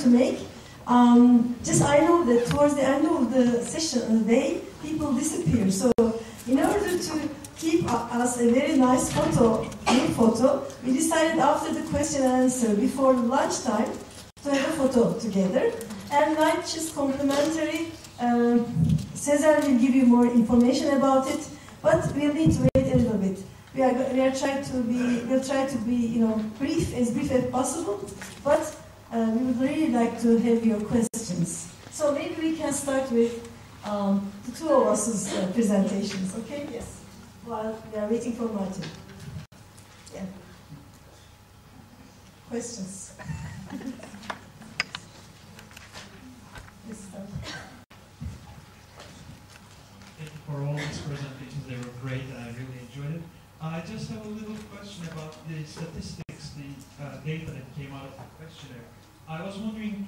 to make. Just I know that towards the end of the session, the day, people disappear. So in order to keep us a very nice photo, group photo, we decided after the question and answer, before lunchtime, to have a photo together. And lunch is complimentary. Cesar will give you more information about it, but we'll need to wait a little bit. We'll try to be, brief as possible, but we would really like to have your questions. So maybe we can start with the two of us' presentations, okay? Yes. While we are waiting for Martin. Yeah. Questions? Let's start. Thank you for all these presentations. They were great and I really enjoyed it. I just have a little question about the statistics, the data that came out of the questionnaire. I was wondering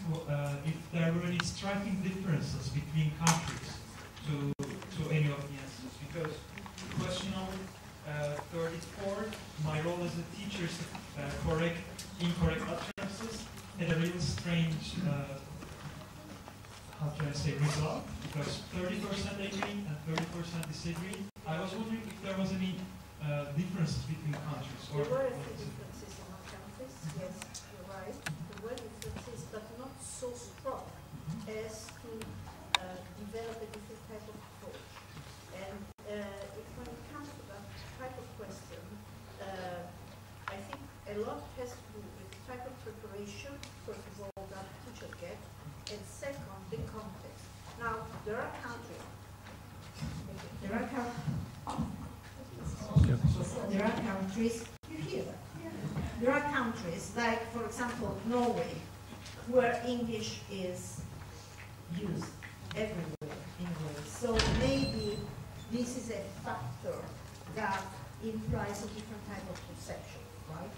if there were any striking differences between countries to any of the answers. Because question number 34, my role as a teacher is to correct incorrect utterances, had a real strange, how can I say, result, because 30% agree and 30% disagree. I was wondering if there was any differences between countries. There were a few differences among countries, yes, you're right. There were differences, but not so strong as to develop a different type of approach. And when it comes to that type of question, I think a lot has to do with the type of preparation, first of all, that teachers get, and second, the context. Now, there are countries, you hear that? There are countries, like, for example, Norway, where English is used everywhere in Wales. So maybe this is a factor that implies a different type of perception, right?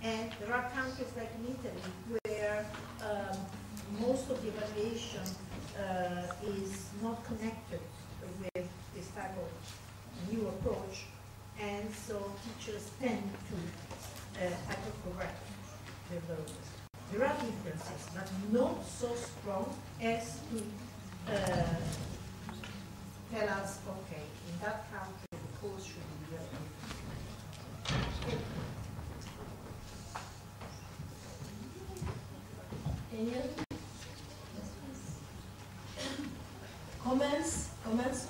And there are countries like in Italy where most of the evaluation is not connected with this type of new approach, and so teachers tend to hypercorrect their learners. There are differences, but not so strong as to tell us, okay, in that country the course should be very different. Any other comments?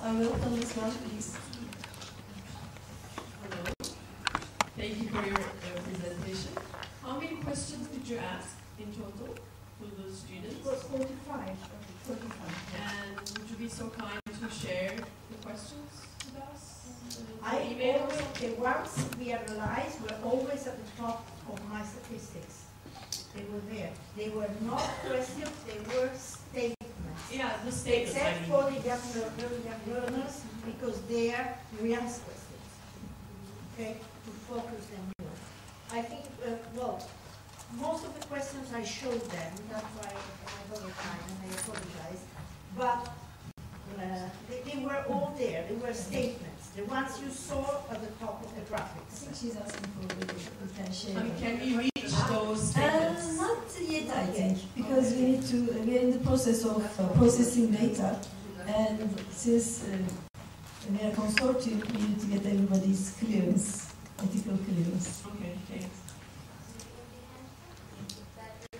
I welcome this one, please. Hello. Thank you for your presentation. How many questions did you ask in total to the students? It was 45. And would you be so kind to share the questions with us? The ones we analyzed were always at the top of my statistics. They were there. They were not questions, they were statements. Yeah, the statements. Except for the very young learners, because they are real questions. Okay, to focus them more. I think, most of the questions I showed them, that's why I have over time and I apologize, but they were all there, they were statements, the ones you saw at the top of the graphics. I think she's asking for we can share. Can we reach those statements? Not yet, I think, because we're in the process of processing data, and since we are a consortium, we need to get everybody's clearance, ethical clearance. Okay, thanks.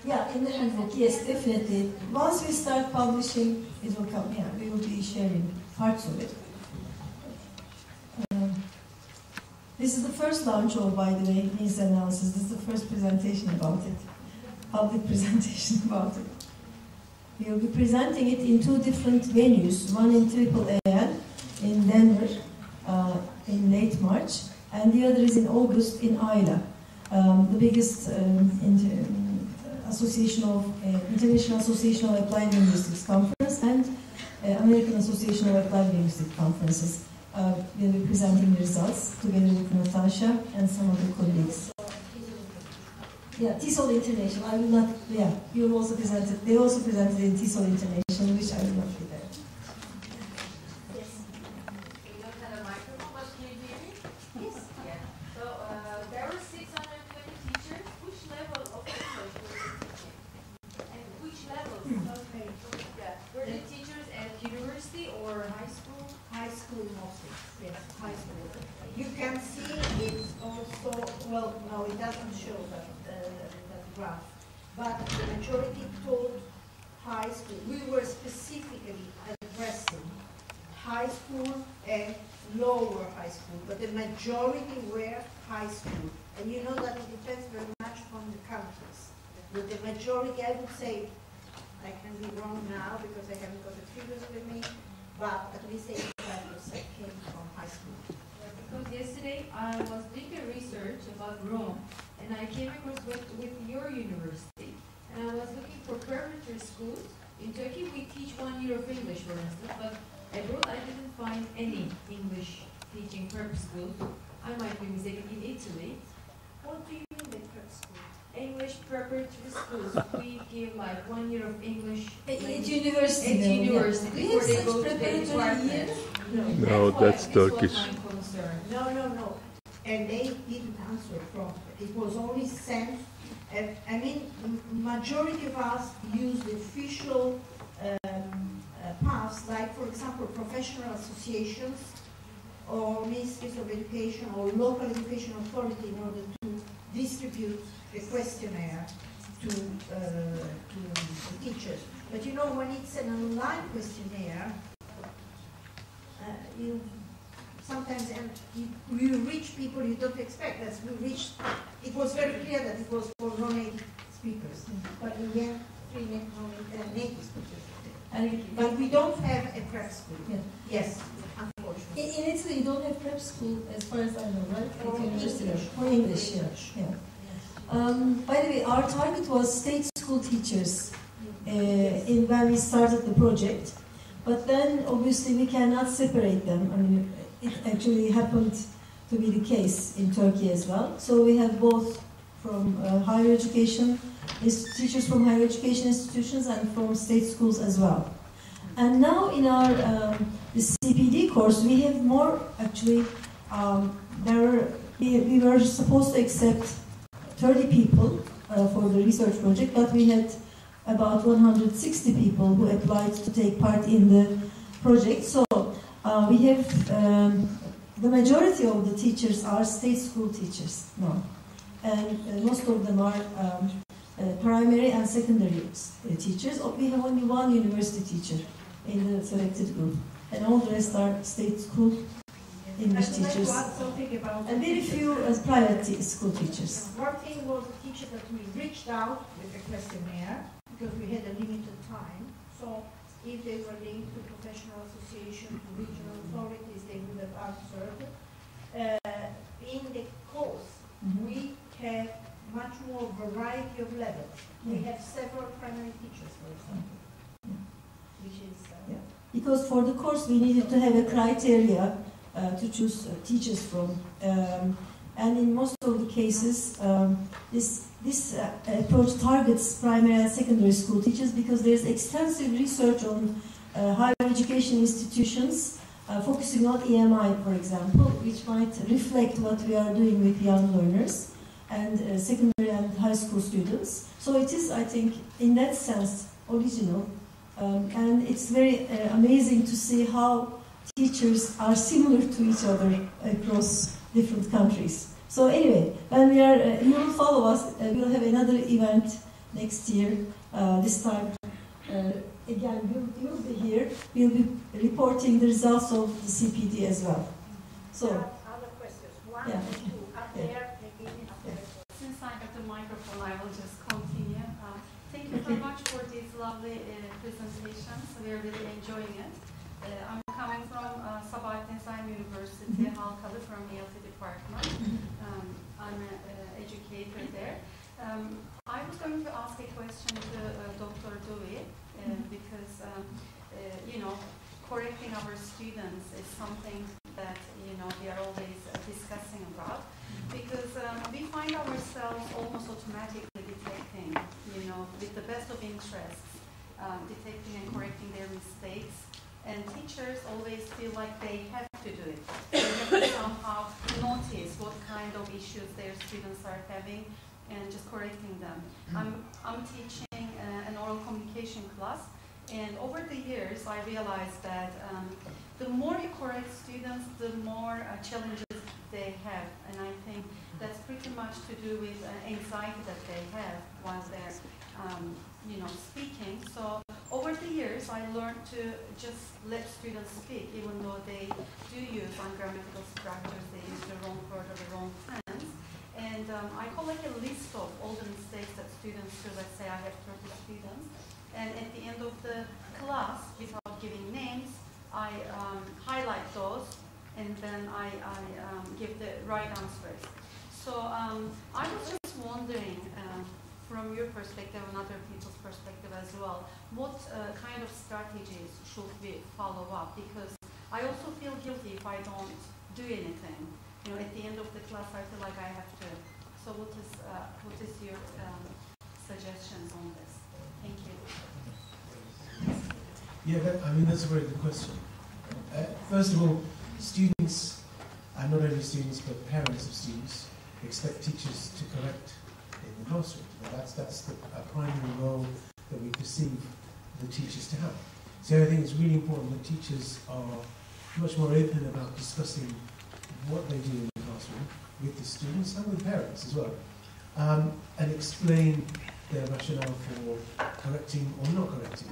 Yeah, in the handbook, yes, definitely. Once we start publishing, it will come. Yeah, we will be sharing parts of it. This is the first launch, by the way, needs analysis. This is the first presentation about it, public presentation about it. We will be presenting it in two different venues, one in AAAN in Denver in late March, and the other is in August in ILA, the biggest International Association of Applied Linguistics Conference and American Association of Applied Linguistics Conferences. We'll be presenting the results together with Natasha and some other colleagues. Yeah, TESOL International. I will not. Yeah, you also presented. They also presented in TESOL International, which I will not be there. Yes. You don't have a microphone, but can you hear me? Yes. Yeah. So there were 620 teachers. Which level of English were they teaching? And which high school. You can see it's also, well, no, it doesn't show that graph, but the majority taught high school. We were specifically addressing high school and lower high school, but the majority were high school. And you know that it depends very much on the countries. But the majority, I would say, I can be wrong now because I haven't got the figures with me, but at least 85% came from high school. Because yesterday I was doing a research about Rome, and I came across with your university, and I was looking for preparatory schools. In Turkey we teach 1 year of English, for instance, but abroad I didn't find any English teaching prep schools. I might be mistaken. In Italy, What do you mean by prep school? English preparatory schools, we give like 1 year of English At university. at university We before have they such go to their preparatory year. department. No, that's Turkish. This was my concern. No. And they didn't answer from. It was only sent. I mean, majority of us use the official paths, like for example, professional associations or ministries of education or local education authority in order to distribute the questionnaire to the teachers. But you know, when it's an online questionnaire, you sometimes you reach people you don't expect. As we reached, it was very clear that it was for non-native speakers, but in the end, 3 native speakers. But we don't have a prep school. Yeah. Yes, unfortunately. In Italy, you don't have prep school, as far as I know, right? For At university. English. For English, yeah. By the way, our target was state school teachers when we started the project. But then, obviously, we cannot separate them. I mean, it actually happened to be the case in Turkey as well. So we have both from higher education, teachers from higher education institutions and from state schools as well. And now in our the CPD course, we have more, actually, we were supposed to accept 30 people for the research project, but we had about 160 people who applied to take part in the project. So we have, the majority of the teachers are state school teachers now. And most of them are primary and secondary teachers. We have only 1 university teacher in the selected group. And all the rest are state school English teachers. I'd like to add something about And very few as private school teachers. One thing was the teacher that we reached out with a questionnaire because we had a limited time. So if they were linked to professional association, to regional authorities, they would have answered. In the course, we have much more variety of levels. We have several primary teachers, for example, which is... Because for the course we needed to have a criteria to choose teachers from. And in most of the cases, this approach targets primary and secondary school teachers because there's extensive research on higher education institutions focusing on EMI, for example, which might reflect what we are doing with young learners and secondary and high school students. So it is, I think, in that sense, original. And it's very amazing to see how teachers are similar to each other across different countries. So anyway, when we are, you will follow us. We'll have another event next year. This time, again, we'll be here. We'll be reporting the results of the CPD as well. So, other questions. One yeah. or two. Up there, maybe up there. Since I got the microphone, I will just continue. Thank you very much for these lovely presentations. We are really enjoying it. I'm coming from Sabahattin Zaim University, Halkalı, from ELT department. I'm an educator there. I was going to ask a question to Dr. Dewey because, you know, correcting our students is something that, you know, we are always discussing about. Because we find ourselves almost automatically detecting, you know, with the best of interests, detecting and correcting their mistakes. And teachers always feel like they have to do it. They have to somehow notice what kind of issues their students are having and just correcting them. I'm teaching an oral communication class, And over the years, I realized that the more you correct students, the more challenges they have. And I think that's pretty much to do with anxiety that they have while they're speaking. So over the years, I learned to just let students speak, even though they do use ungrammatical structures, they use the wrong word or the wrong tense. And I collect a list of all the mistakes that students do. Let's say I have 30 students. And at the end of the class, without giving names, I highlight those, and then I give the right answers. So I was just wondering, from your perspective and other people's perspective as well, what kind of strategies should we follow up? Because I also feel guilty if I don't do anything. At the end of the class, I feel like I have to. So what is your suggestions on this? Thank you. Yeah, that's a very good question. First of all, students, and not only students but parents of students, expect teachers to correct in the classroom. That's a primary role that we perceive the teachers to have. So I think it's really important that teachers are much more open about discussing what they do in the classroom with the students and with parents as well, and explain their rationale for correcting or not correcting.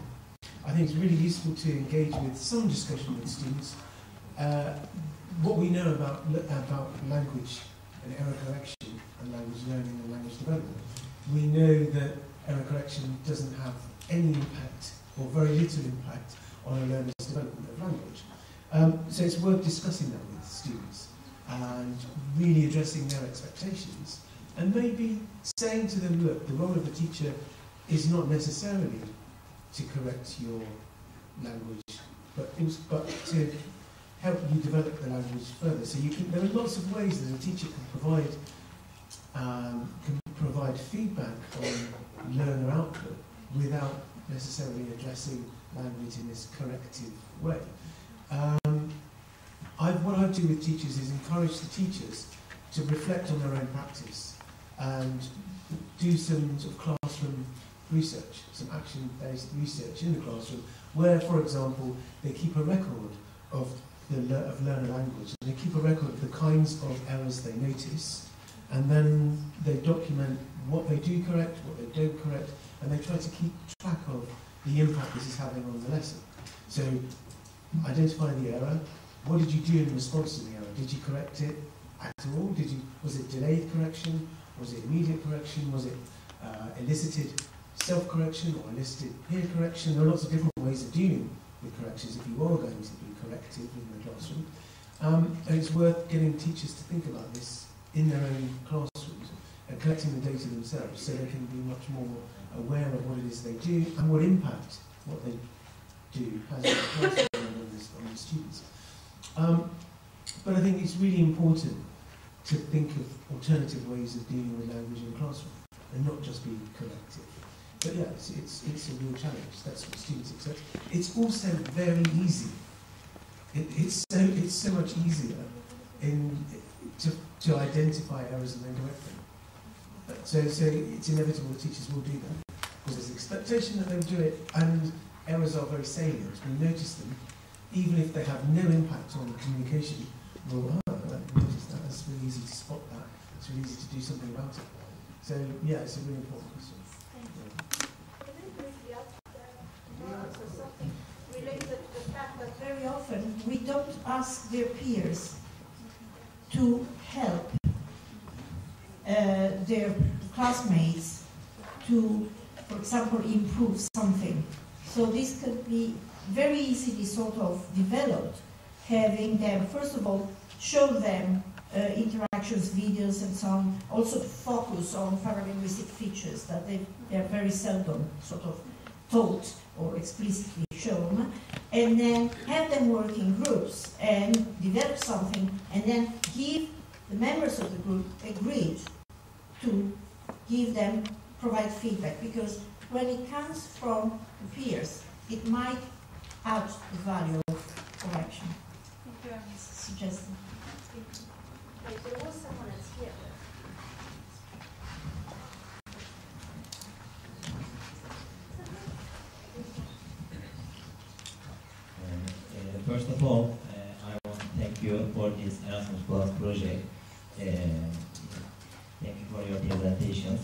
I think it's really useful to engage with some discussion with students. What we know about language and error correction and language learning and language development, we know that error correction doesn't have any impact or very little impact on a learner's development of language. So it's worth discussing that with students and really addressing their expectations, and maybe saying to them, look, the role of the teacher is not necessarily to correct your language, but to help you develop the language further. So there are lots of ways that a teacher can provide feedback on learner output without necessarily addressing language in this corrective way. What I do with teachers is encourage the teachers to reflect on their own practice and do some sort of classroom research, some action-based research in the classroom, where, for example, they keep a record of learner language, and they keep a record of the kinds of errors they notice, and then they document what they do correct, what they don't correct, and they try to keep track of the impact this is having on the lesson. So, identify the error. What did you do in response to the error? Did you correct it at all? Was it delayed correction? Was it immediate correction? Was it elicited self-correction or elicited peer correction? There are lots of different ways of dealing with corrections if you are going to be corrective in the classroom. And it's worth getting teachers to think about this in their own classrooms and collecting the data themselves so they can be much more aware of what it is they do and what impact what they do has on the classroom and on the students. But I think it's really important to think of alternative ways of dealing with language in the classroom and not just be corrective. But yeah, it's a real challenge. That's what students expect. It's also very easy. It's so much easier to identify errors and then correct them. So it's inevitable that teachers will do that because there's an expectation that they'll do it, and errors are very salient. We notice them, even if they have no impact on communication. Well, I noticed that. It's really easy to spot that. It's really easy to do something about it. So yeah, it's a really important question. So something related to the fact that very often we don't ask their peers to help their classmates to, for example, improve something. So this could be very easily sort of developed, having them, first of all, show them interactions, videos, and so on, also to focus on paralinguistic features that they're very seldom sort of taught or explicitly shown, and then have them work in groups and develop something, and then give the members of the group agreed to give them, provide feedback, because when it comes from the peers, it might add the value of correction. Thank you. Suggestion. There was someone else here. for this Erasmus Plus project. Thank you for your presentations.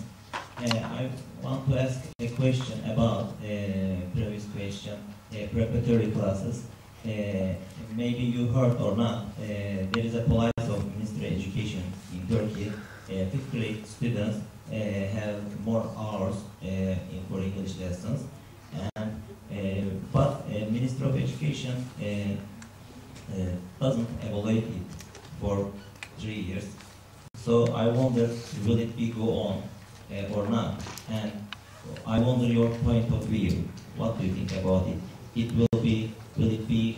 I want to ask a question about previous question, preparatory classes. Maybe you heard or not, there is a policy of Ministry of Education in Turkey. Fifth grade students have more hours for English lessons, and but Ministry of Education doesn't evaluate it for 3 years. So I wonder, will it be go on or not? And I wonder your point of view. What do you think about it? Will it be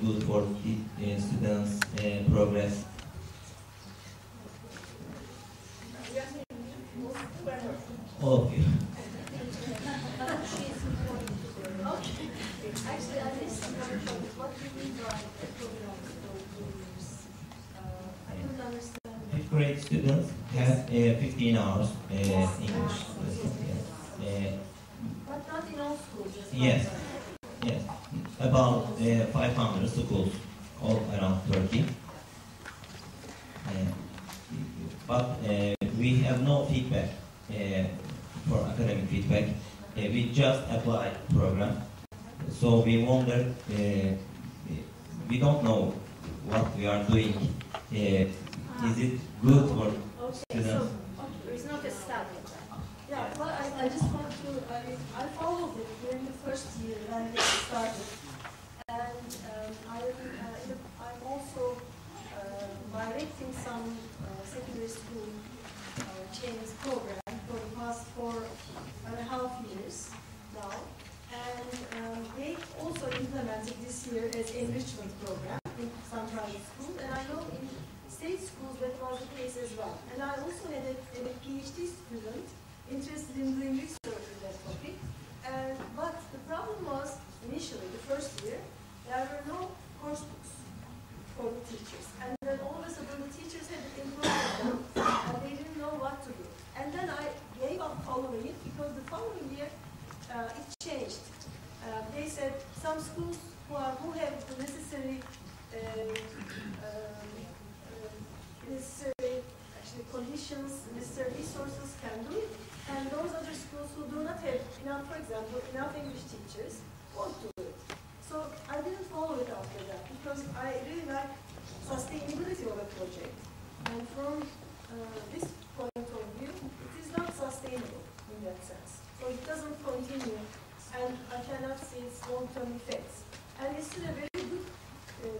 good for the students' progress? All of you. Okay. Actually, I missed what do you mean by the program for 2 years? I don't understand. Fifth grade students have 15 hours English lessons. But not in all schools. Yes. Yes. About 500 schools all around Turkey. But we have no feedback for academic feedback. We just apply program. So we wonder, we don't know what we are doing. Is it good for students? There is not a study. Yeah, well, I just want to, I followed it during the first year when it started. And I'm also directing some secondary school chains program for the past 4.5 years now. And they also implemented this year as enrichment program in some private schools. And I know in state schools that was the case as well. And I also had a PhD student interested in doing research in that topic. But the problem was, initially, the first year, there were no course books for the teachers. And then all of a sudden the teachers had it in program and they didn't know what to do. And then I gave up following it because the following year it changed. They said some schools who have the necessary conditions, necessary resources can do it, and those other schools who do not have enough, for example, enough English teachers won't do it. So I didn't follow it after that because I really like sustainability of a project, and from this point of view, it is not sustainable in that sense. So it doesn't continue, and I cannot see its long-term effects. And it's still a very good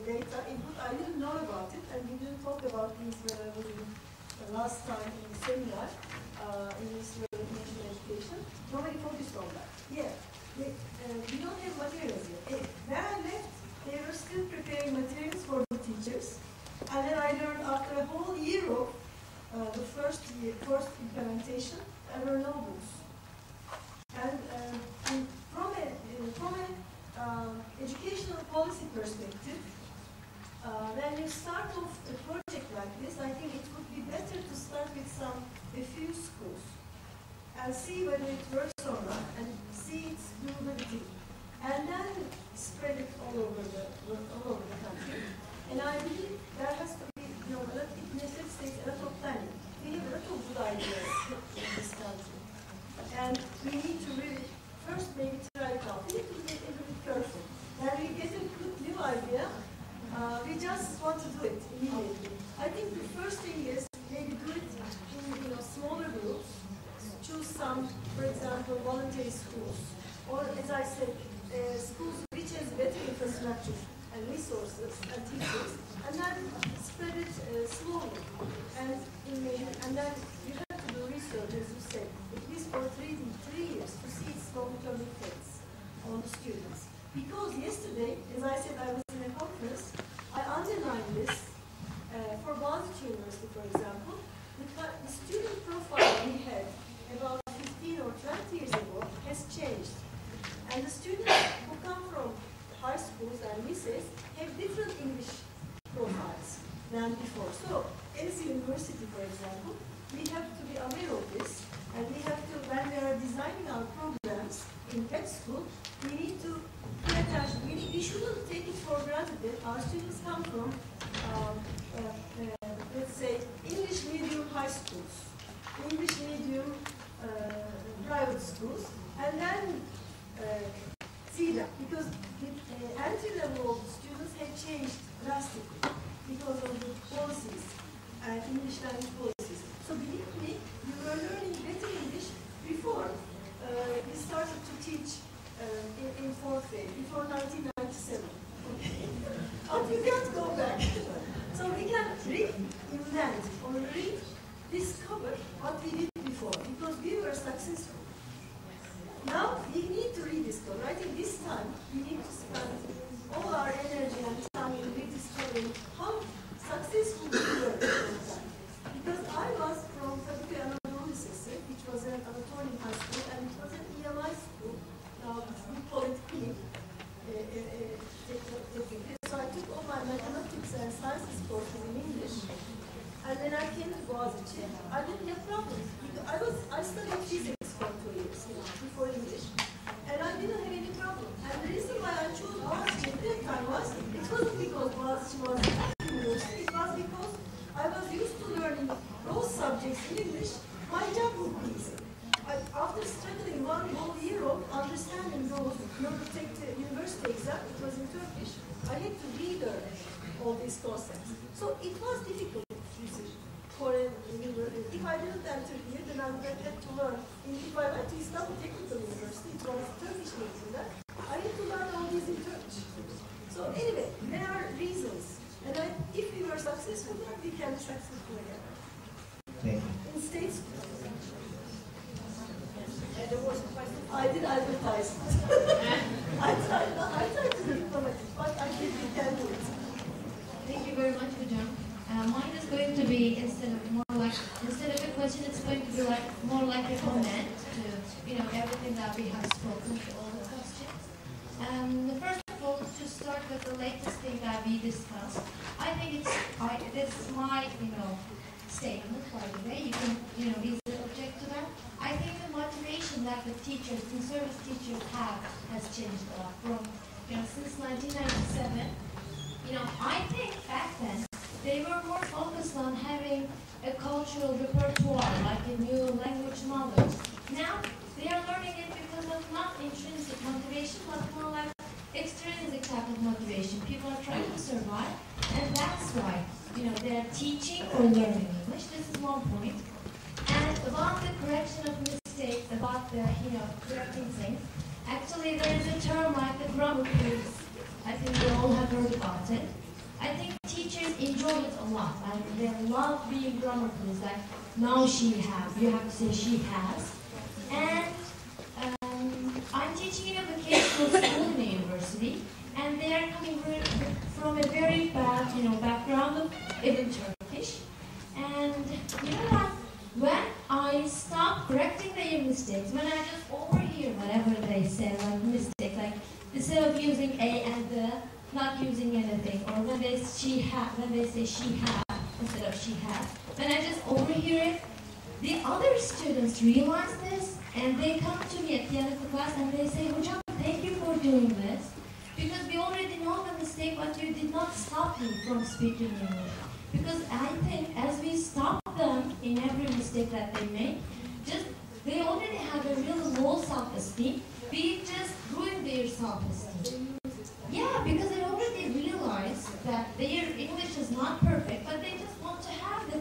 data input. I didn't know about it, and we didn't talk about these when I was in the last time in the seminar in this national education. Nobody focused on that. Yeah, we don't have materials yet. When I left, they were still preparing materials for the teachers, and then I learned after a whole year of the first implementation, there were no books. And from an educational policy perspective, when you start off a project like this, I think it would be better to start with a few schools and see whether it works or not, and see its durability, and then spread it all over the country. And I believe there has to be, it necessitates a lot of planning. We have a lot of good ideas in this country, and we need to really first maybe try it out. We need to be a little bit careful. When we get a good new idea, we just want to do it immediately. I think the first thing is maybe do it in smaller groups. Choose some, for example, voluntary schools, or as I said, schools which has better infrastructure and resources and teachers, and then spread it slowly and then you have to do research, as you said, at least for 3 years to see its long-term effects on the students. Because yesterday, as I said, I was in a conference, I underlined this for Boğaziçi University, for example. The student profile we had about 15 or 20 years ago has changed. And the students who come from high schools and lycees have different English profiles than before. So, as a university, for example, we have to be aware of this, and we have to, when we are designing our programs in pet school, we need to pay attention. We shouldn't take it for granted that our students come from let's say, English medium high schools, English medium private schools, and then see that, because the entry-level students have changed drastically because of the policies, English language policies. So believe me, you were learning better English before we started to teach in fourth grade, before 1997. But you can't go back. So we can reinvent or rediscover what we did before, because we were successful. Now we need to rediscover. I think this time we need to spend all our energy and time in rediscovering how successful we were at that time. Because I was from Anadolu Lisesi, which was an Anatolian high school, and it was an EMI school. Now we call it clinic. So I took all my mathematics and sciences courses in English, and then I came to Boğaziçi. I didn't have problems. I studied physics for 2 years before English, and I didn't have any problem. And the reason why I chose Boğaziçi at that time was, it wasn't because Boğaziçi was a university, it was because I was used to learning those subjects in English. My job would be easy. After struggling 1 whole year of understanding those, in order to take the university exam, it was in Turkish, I had to relearn all these concepts. So it was difficult, you see, for a university. If I didn't enter here, then I would have had to learn. If I went to Istanbul Technical University, it was Turkish major there, I had to learn all these in Turkish. So anyway, there are reasons. And if we were successful, then we can be successful again. Thank you. In state schools. There was a question. I did advertise. I tried to be diplomatic, but I think we can do it. Thank you very much, Hocam. Mine is going to be, instead of a question, it's going to be more like a comment to everything that we have spoken, to all the questions. First of all, to start with the latest thing that we discussed, I think this is my statement, by the way. You can easily object to that. I think the motivation that the teachers, the service teachers have has changed a lot from since 1997. I think back then they were more focused on having a cultural repertoire, like a new language knowledge. Now they are learning it because of not intrinsic motivation, but more like extrinsic type of motivation. People are trying to survive, and that's why they are teaching or learning English. This is one point. And about the correction of mistakes, about the correcting things. Actually, there is a term like the grammar quiz. I think we all have heard about it. I think teachers enjoy it a lot. I mean, they love being grammar quiz. Like, now she has. You have to say she has. And I'm teaching in a vocational school in a university, and they are coming from a very bad, background of even Turkish. And you know what? When I stop correcting their mistakes, when I just overhear whatever they say, like mistake, like instead of using a and the, not using anything, or when they say she had instead of she has, when I just overhear it, the other students realize this, and they come to me at the end of the class and they say, Hocam, thank you for doing this, because we already know the mistake, but you did not stop me from speaking English. Because I think as we stop them in every mistake that they make, they already have a really low self-esteem. We just ruin their self-esteem. Yeah, because they already realize that their English is not perfect, but they just want to have the,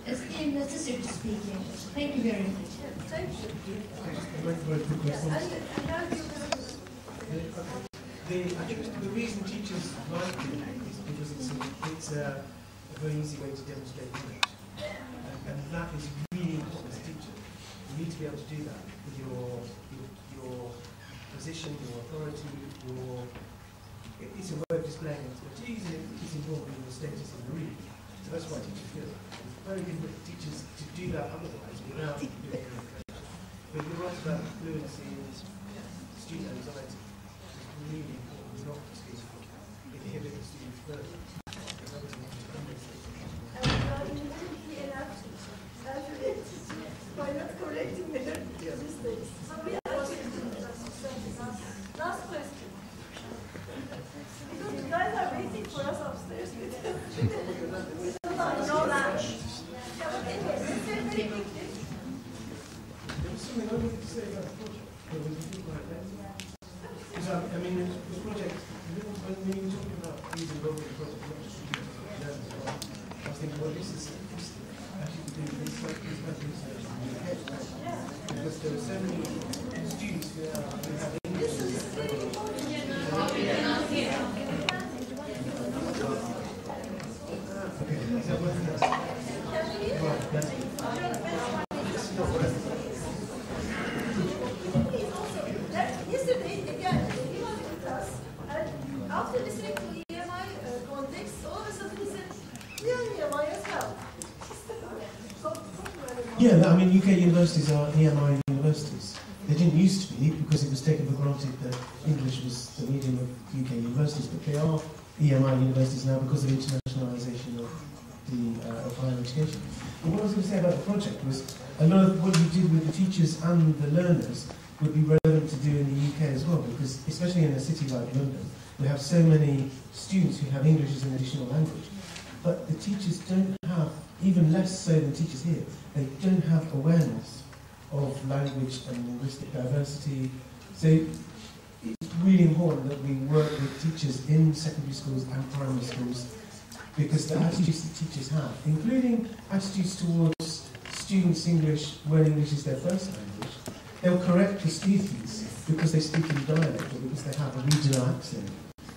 esteem necessary to speak English. Thank you very much. Thank you. The reason teachers like it is because it's a very easy way to demonstrate knowledge, and that is really important as a teacher. You need to be able to do that with your position, your authority, it's a way of displaying expertise, and it's important in your status in the room. So that's why teachers do it. It's very difficult for teachers to do that otherwise without doing it. But you're right about fluency and student anxiety. Really important, not to inhibit the students further. By not correcting their mistakes. So we are last question. Because you guys No lunch. Yeah, but anyway, let's say very quickly. There was something I wanted to say about the project. There was a bit like that. Because I mean, the project, when you were talking about using local project, not just I was thinking, well, this is actually to do this type of research because there are so many students who have English. Is that what it is? Right, that's this is not what Yesterday, again, he was with us, and after listening to EMI context, all of a sudden he said, we are EMI as well. Yeah, I mean, UK universities are EMI universities. They didn't used to be because it was taken for granted that English was the medium of UK universities, but they are EMI universities now because of internationalisation of higher education. But what I was going to say about the project was a lot of what you did with the teachers and the learners would be relevant to do in the UK as well, because especially in a city like London, we have so many students who have English as an additional language, but the teachers don't have, even less so than teachers here, they don't have awareness of language and linguistic diversity. So it's really important that we work with teachers in secondary schools and primary schools, because the attitudes that teachers have, including attitudes towards students' English when English is their first language, they'll correct the students because they speak in dialect or because they have a regional accent,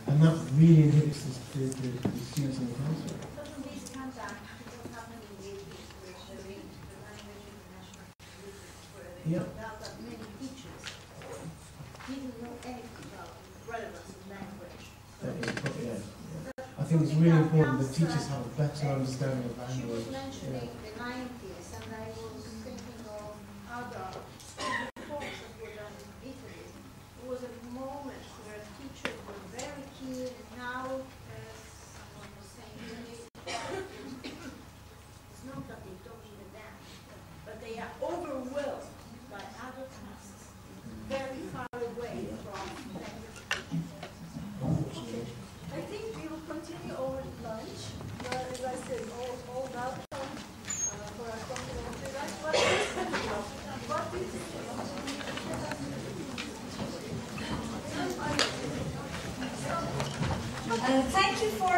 and that really inhibits the students in the classroom. Doesn't this come back to what happened in the 80s, where the language international where they found out that many teachers didn't know anything about relevance of language. That is probably, yeah. I think it's really important that teachers have a better understanding of She language. was mentioning the 90s, and I was thinking of other reforms that were done in Italy. It was a moment where teachers were very keen, and now, as someone was saying to me, it's not that they don't even dance, but they are overwhelmed by other tasks, very far away from language. Okay. I think we will continue over lunch. As I said, all welcome for our complimentary lunch. What do you think about it? What do you think about it? Thank you for